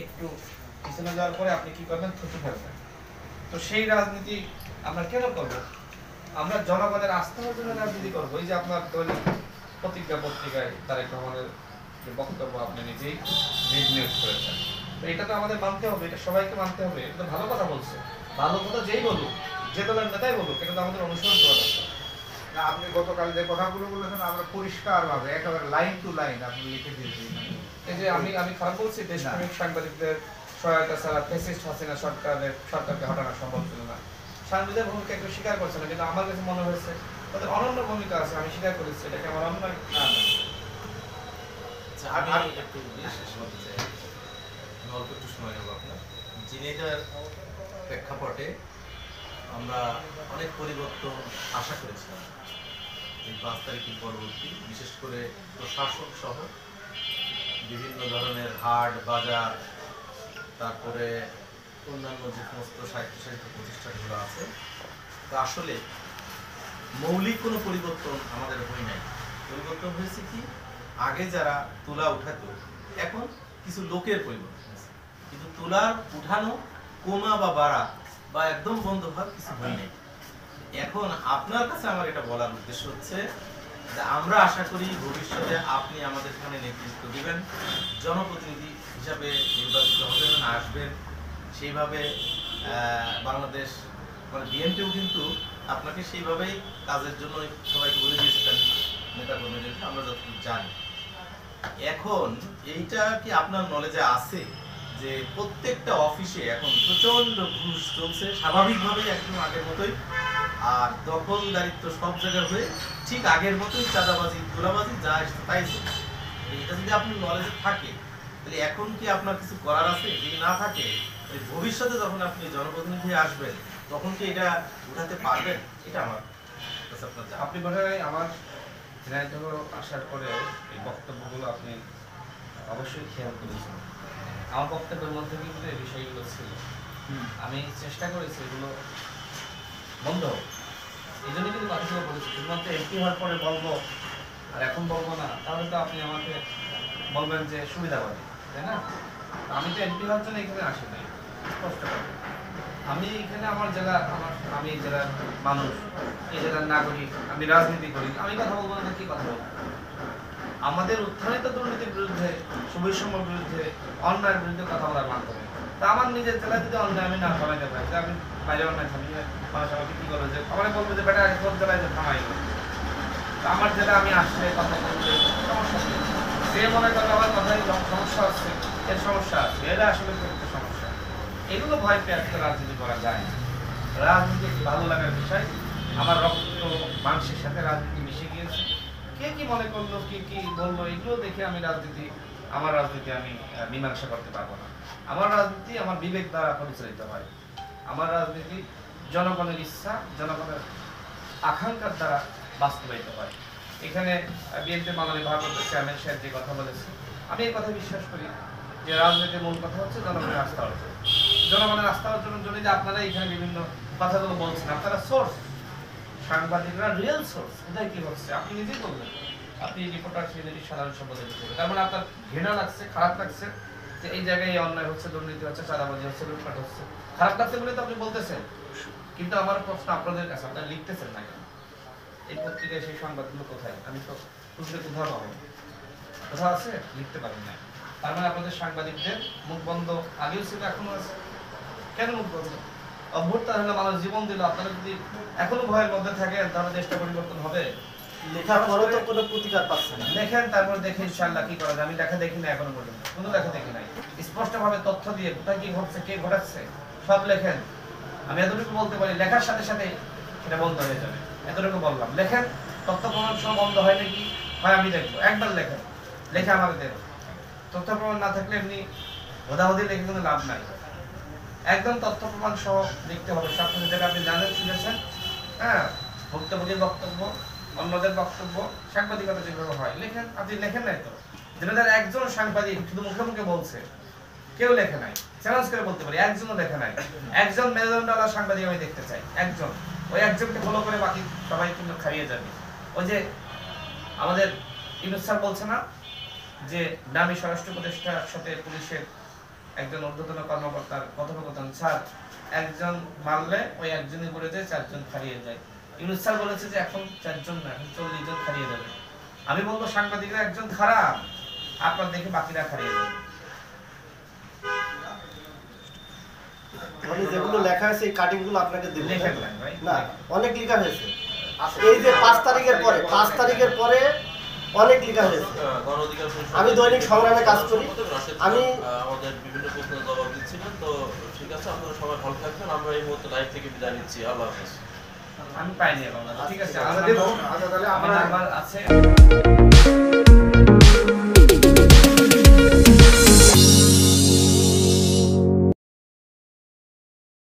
একটু পিছনে যাওয়ার পরে আপনি কি করবেন, থুতু ফেলবেন। তো সেই রাজনীতি আমরা কেন করব? আমরা জনগণের আস্থা অর্জনের রাজনীতি করবো। এই যে আপনার দৈনিক প্রতিজ্ঞা পত্রিকায় তারেক রহমানের যে বক্তব্য আপনি নিজেই লিড নিউজ করেছেন, তো এটা তো আমাদের মানতে হবে, এটা সবাইকে মানতে হবে। এটা তো ভালো কথা বলছে, ভালো কথা যেই বলুক, যে দলের নেতাই বলুক, এটা তো আমাদের অনুসরণ করা দরকার। আপনি গতকাল যে কথাগুলো বলেছেন আমরা পরিষ্কারভাবে একেবারে লাইন টু লাইন আপনি লিখে দিয়েছি। এই যে আমি খারাপ বলছি, দেশপ্রেমিক সাংবাদিকদের সহায়তা ছাড়া ফ্যাসিস্ট হাসিনা সরকারকে হটানো সম্ভব ছিল না। সাংবাদিকদের ভূমিকা একটু স্বীকার করছে না, কিন্তু আমার কাছে মনে হয়েছে তাদের অনন্য ভূমিকা আছে, আমি স্বীকার করেছি। এটাকে আমার অন্যায় না। আমি একটু শেষ করতে চাই, অল্প একটু সময় নেব আপনার। জিনেটার প্রেক্ষাপটে আমরা অনেক পরিবর্তন আশা করেছিলাম এই 5 তারিখের পরবর্তী, বিশেষ করে প্রশাসন সহ বিভিন্ন ধরনের হাট বাজার, তারপরে অন্যান্য যে সমস্ত সাহিত্য প্রতিষ্ঠানগুলো আছে, তা আসলে মৌলিক কোনো পরিবর্তন আমাদের হয় নাই। পরিবর্তন হয়েছে কি, আগে যারা তুলা উঠাতো এখন কিছু লোকের পরিবর্তন হয়েছে, কিন্তু তুলার উঠানো কমা বা বাড়া বা একদম বন্ধ হওয়ার কিছু হয় নাই। এখন আপনার কাছে আমার এটা বলার উদ্দেশ্য হচ্ছে যে আমরা আশা করি ভবিষ্যতে আপনি আমাদের এখানে নেতৃত্ব দিবেন, জনপ্রতিনিধি হিসাবে নির্বাচিত হবেন, আসবেন। সেইভাবে বাংলাদেশ মানে বিএনপিও কিন্তু আপনাকে সেইভাবেই কাজের জন্য সবাইকে বলে দিয়েছিলেন, নেতা কর্মীদেরকে, আমরা যতটুকু জানি। এখন এইটা কি আপনার নলেজে আছে যে প্রত্যেকটা অফিসে এখন প্রচন্ড ঘুষ চলছে স্বাভাবিকভাবে একদম আগের মতোই, আর দখলদারিত্ব সব জায়গায় হয়ে ঠিক আগের মতোই চাঁদাবাজি তোলাবাজি যা এসছে তাই চলছে। এটা যদি আপনার নলেজে থাকে তাহলে এখন কি আপনার কিছু করার আছে? যদি না থাকে ভবিষ্যতে যখন আপনি জনপ্রতিনিধি আসবেন তখন কি এটা উঠাতে পারবেন? এটা আমার কাছে আপনার জানা। আপনি বোধহয় আমার ঝিনাইদহ আসার পরে এই বক্তব্যগুলো আপনি অবশ্যই খেয়াল করেছেন। আমার বক্তব্যের মধ্যে কিন্তু এই বিষয়গুলো ছিল। আমি চেষ্টা করেছি এগুলো বন্ধ হোক, এই জন্য কিন্তু কথাগুলো বলেছি। শুধুমাত্র এমপি হওয়ার পরে বলবো আর এখন বলবো না, তাহলে তো আপনি আমাকে বলবেন যে সুবিধাবাদী, তাই না? আমি তো এমপি হওয়ার জন্য এখানে আসি নাই, স্পষ্ট করে। আমি এখানে আমার জেলা, আমি এই জেলার মানুষ, এই জেলার নাগরিক, আমি রাজনীতি করি। আমি কথা বলবো না, কি কথা বলবো? আমাদের উত্থানিত দুর্নীতির বিরুদ্ধে, সুবৈষম্যের বিরুদ্ধে, অন্যায়ের বিরুদ্ধে কথা বলার মাধ্যমে। তা আমার নিজের জেলায় যদি অন্যায় আমি না থামাইতে পারি, আমি বাইরে অন্যায় থামিয়ে মানুষ আমাকে কি করবে, যে আমার বলবো যে বেটা তোর জেলায় যে থামাইলো, আমার জেলা আমি আসলে কথা বলতে সমস্যা নেই। সে মনে করবে আমার কথায় সমস্যা আছে, এর সমস্যা আছে, এটা আসলে একটা সমস্যা। এগুলো ভয় পেয়ে আজকে রাজনীতি করা যায় না। রাজনীতি একটি ভালো লাগার বিষয়। আমার রক্ত মাংসের সাথে রাজনীতি মিশে গিয়েছে। কে কি মনে করলো, কে কি বললো, এগুলো দেখে আমার রাজনীতি আমি মীমাংসা করতে পারবো না। আমার রাজনীতি আমার বিবেক দ্বারা পরিচালিত হয়। আমার রাজনীতি জনগণের ইচ্ছা, জনগণের আকাঙ্ক্ষার দ্বারা বাস্তবায়িত হয়। এখানে বিএনপি মাননীয় ভারপ্রাপ্ত চেয়ারম্যান সাহেব যে কথা বলেছে, আমি এই কথা বিশ্বাস করি যে রাজনীতির মূল কথা হচ্ছে জনগণের আস্থা অর্জন। জনগণের আস্থা অর্জনের জন্য যে আপনারা এখানে বিভিন্ন কথাগুলো বলছেন, আপনারা সোর্স, সাংবাদিকরা রিয়েল সোর্স। কোথায় কি হচ্ছে আপনি নিজেই বললেন, আপনি রিপোর্টার শ্রেণীর সাধারণ সম্পাদক হিসেবে। তার মানে আপনার ঘৃণা লাগছে, খারাপ লাগছে যে এই জায়গায় অন্যায় হচ্ছে, দুর্নীতি হচ্ছে, চাঁদাবাজি হচ্ছে, লুটপাট হচ্ছে। খারাপ লাগছে বলে তো আপনি বলতেছেন। কিন্তু আমার প্রশ্ন আপনাদের কাছে, আপনারা লিখতেছেন না কেন? এই পত্রিকায় সেই সংবাদগুলো কোথায়? আমি তো খুঁজলে কোথাও পাবো, কোথাও আছে? লিখতে পারেন না। তার মানে আপনাদের সাংবাদিকদের মুখ বন্ধ আগেও ছিল, এখনো আছে। কেন মুখ বন্ধ? অভ্যুত্থান হলে মানুষ জীবন দিল, আপনারা যদি এখনো ভয়ের মধ্যে থাকেন তাহলে দেশটা পরিবর্তন হবে? লেখার পরে তো কোনো প্রতিকার পাচ্ছে না। লেখেন, তারপর দেখে ইনশাআল্লাহ কি করা যায়। আমি লেখা দেখি না এখনো পর্যন্ত, কোনো লেখা দেখি নাই। স্পষ্টভাবে তথ্য দিয়ে কোথায় কি ঘটছে, কে ঘটাচ্ছে সব লেখেন। আমি এতটুকু বলতে পারি, লেখার সাথে সাথে এটা বন্ধ হয়ে যাবে, এতটুকু বললাম। লেখেন, তথ্য প্রমাণ সহ বন্ধ হয় নাকি হয় আমি দেখবো। একবার লেখেন, লেখে আমাকে দেন। তথ্য প্রমাণ না থাকলে এমনি হোদাহদি লেখে কোনো লাভ নাই। একদম তথ্য প্রমাণ সহ লিখতে হবে সব কিছু, যেটা আপনি জানেন, শুনেছেন। হ্যাঁ, ভুক্তভোগীর বক্তব্য, অন্যদের বক্তব্য, সাংবাদিকতা যেভাবে হয় লেখেন। আপনি লেখেন নাই তো? যেটা একজন সাংবাদিক শুধু মুখে মুখে বলছে, কেউ লেখে নাই। চ্যালেঞ্জ করে বলতে পারি, একজনও লেখে নাই। একজন মেরুদণ্ডওয়ালা সাংবাদিক আমি দেখতে চাই, একজন। ওই একজনকে ফলো করে বাকি সবাই কিন্তু খাইয়ে যাবে। ওই যে আমাদের ইউনুস স্যার বলছে না যে দামি স্বরাষ্ট্র উপদেষ্টার সাথে পুলিশের একজন ঊর্ধ্বতন কর্মকর্তার কথোপকথন, স্যার একজন মারলে ওই একজনই বলে যায় 4 জন হারিয়ে যায়। ইউনুস স্যার বলেছে যে এখন 4 জন না, এখন 40 জন হারিয়ে যাবে। আমি বলবো সাংবাদিকরা একজন খারাপ, আপনার দেখে বাকিরা হারিয়ে যাবে। মানে যেগুলো লেখা আছে এই কাটিং গুলো আপনাকে দেব লেখা নাই ভাই, না, অনেক লেখা হয়েছে। এই যে 5 তারিখের পরে অনেক লেখা হয়েছে। গণ অধিকার পরিষদ আমি দৈনিক সংগ্রামে কাজ করি। আমি আমাদের বিভিন্ন প্রশ্নের জবাব দিচ্ছিলেন। তো ঠিক আছে, আপনারা সবাই ভালো থাকবেন। আমরা এই মুহূর্তে লাইভ থেকে বিদায় নিচ্ছি। আল্লাহ হাফেজ। আমি পাইনি এখন। ঠিক আছে, আমরা আমার দেবো। আচ্ছা তাহলে আমার আমরা নাম্বার আছে।